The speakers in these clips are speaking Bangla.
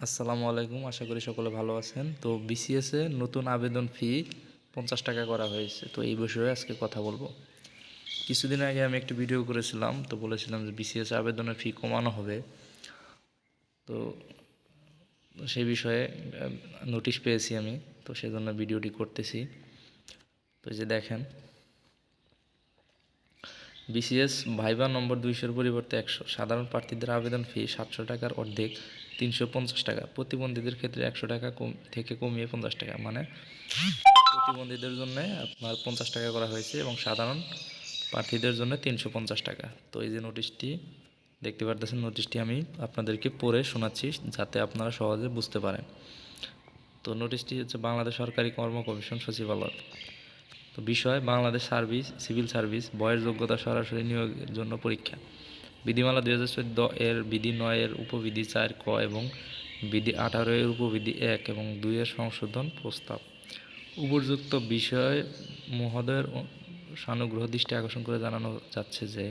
আসসালামু আলাইকুম, আশা করি সকলে ভালো আছেন। তো বিসিএসে নতুন আবেদন ফি 50 টাকা করা হয়েছে। তো এই বিষয়ে আজকে কথা বলবো। কিছুদিন আগে আমি একটি ভিডিও করেছিলাম, তো বলেছিলাম যে বিসিএস আবেদনের ফি কমানো হবে। তো সেই বিষয়ে নোটিশ পেয়েছি আমি, তো সেজন্য ভিডিওটি করতেছি। তো এই যে দেখেন, বিসিএস ভাইবা নম্বর 200-এর পরিবর্তে 100, সাধারণ প্রার্থীদের আবেদন ফি 700 টাকার অর্ধেক 350 টাকা, প্রতিবন্ধীদের ক্ষেত্রে 100 টাকা থেকে কমিয়ে 50 টাকা, মানে প্রতিবন্ধীদের জন্য আপনার 50 টাকা করা হয়েছে এবং সাধারণ প্রার্থীদের জন্য 350 টাকা। তো এই যে নোটিশটি দেখতে পারতেছেন, নোটিশটি আমি আপনাদেরকে পড়ে শোনাচ্ছি যাতে আপনারা সহজে বুঝতে পারেন। তো নোটিশটি হচ্ছে বাংলাদেশ সরকারি কর্ম কমিশন সচিবালয়। তো বিষয় বাংলাদেশ সিভিল সার্ভিস, বয়স যোগ্যতা সরাসরি নিয়োগের জন্য পরীক্ষা। বিধিমালা 2014 এর বিধি 9 এর উপবিধি 4 ক এবং বিধি 18 এর উপবিধি 1 এবং 2 এর সংশোধন প্রস্তাব। উপযুক্ত বিষয় মহোদয়ের সানুগ্রহ দৃষ্টি আকর্ষণ করে জানানো যাচ্ছে যে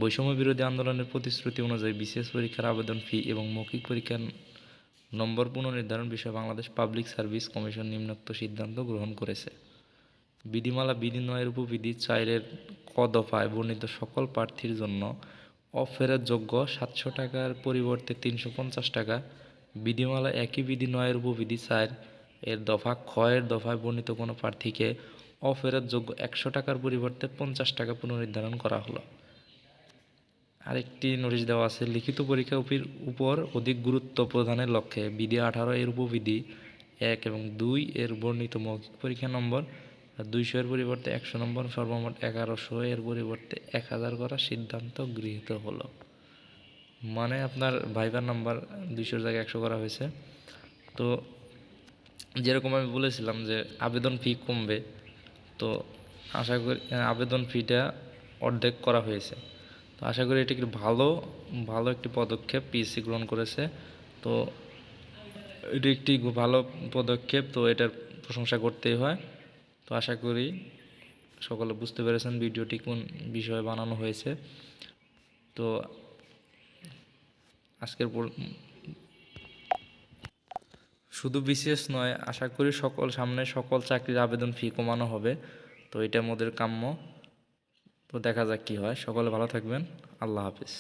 বৈষম্য বিরোধী আন্দোলনের প্রতিশ্রুতি অনুযায়ী বিসিএস পরীক্ষার আবেদন ফি এবং মৌখিক পরীক্ষার নম্বর পুনর্নির্ধারণ বিষয়ে বাংলাদেশ পাবলিক সার্ভিস কমিশন নিম্নোক্ত সিদ্ধান্ত গ্রহণ করেছে। বিধিমালা বিধি 9 এর উপবিধি 4 এর ক দফায় বর্ণিত সকল প্রার্থীর জন্য অফেরতযোগ্য 700 টাকার পরিবর্তে 350 টাকা। বিধিমালা একই বিধি 9 এর উপবিধি 4 এর দফা খ এর দফায় বর্ণিত কোনো প্রার্থীকে অফেরতযোগ্য 100 টাকার পরিবর্তে 50 টাকা পুনর্নির্ধারণ করা হলো। আরেকটি নোটিশ দেওয়া আছে, লিখিত পরীক্ষার উপর অধিক গুরুত্ব প্রদানের লক্ষ্যে বিধি 18 এর উপবিধি 1 এবং 2 এর বর্ণিত মৌখিক পরীক্ষা নম্বর 200 এর পরিবর্তে 100 নম্বর, সর্বমোট 1100 এর পরিবর্তে 1000 করার সিদ্ধান্ত গৃহীত হলো। মানে আপনার ভাইবার নাম্বার 200-এর জায়গায় 100 করা হয়েছে। তো যেরকম আমি বলেছিলাম যে আবেদন ফি কমবে, তো আশা করি আবেদন ফিটা অর্ধেক করা হয়েছে। তো আশা করি এটি একটি ভালো একটি পদক্ষেপ পিএসসি গ্রহণ করেছে। তো এটি একটি ভালো পদক্ষেপ, তো এটার প্রশংসা করতেই হয়। তো আশা করি সকলে বুঝতে পেরেছেন ভিডিওটি কোন বিষয়ে বানানো হয়েছে। তো আজকের শুধু বিসিএস নয়, আশা করি সকল চাকরির আবেদন ফি কমানো হবে। তো এটা আমাদের কাম্য। তো দেখা যাক কী হয়। সকলে ভালো থাকবেন। আল্লাহ হাফিজ।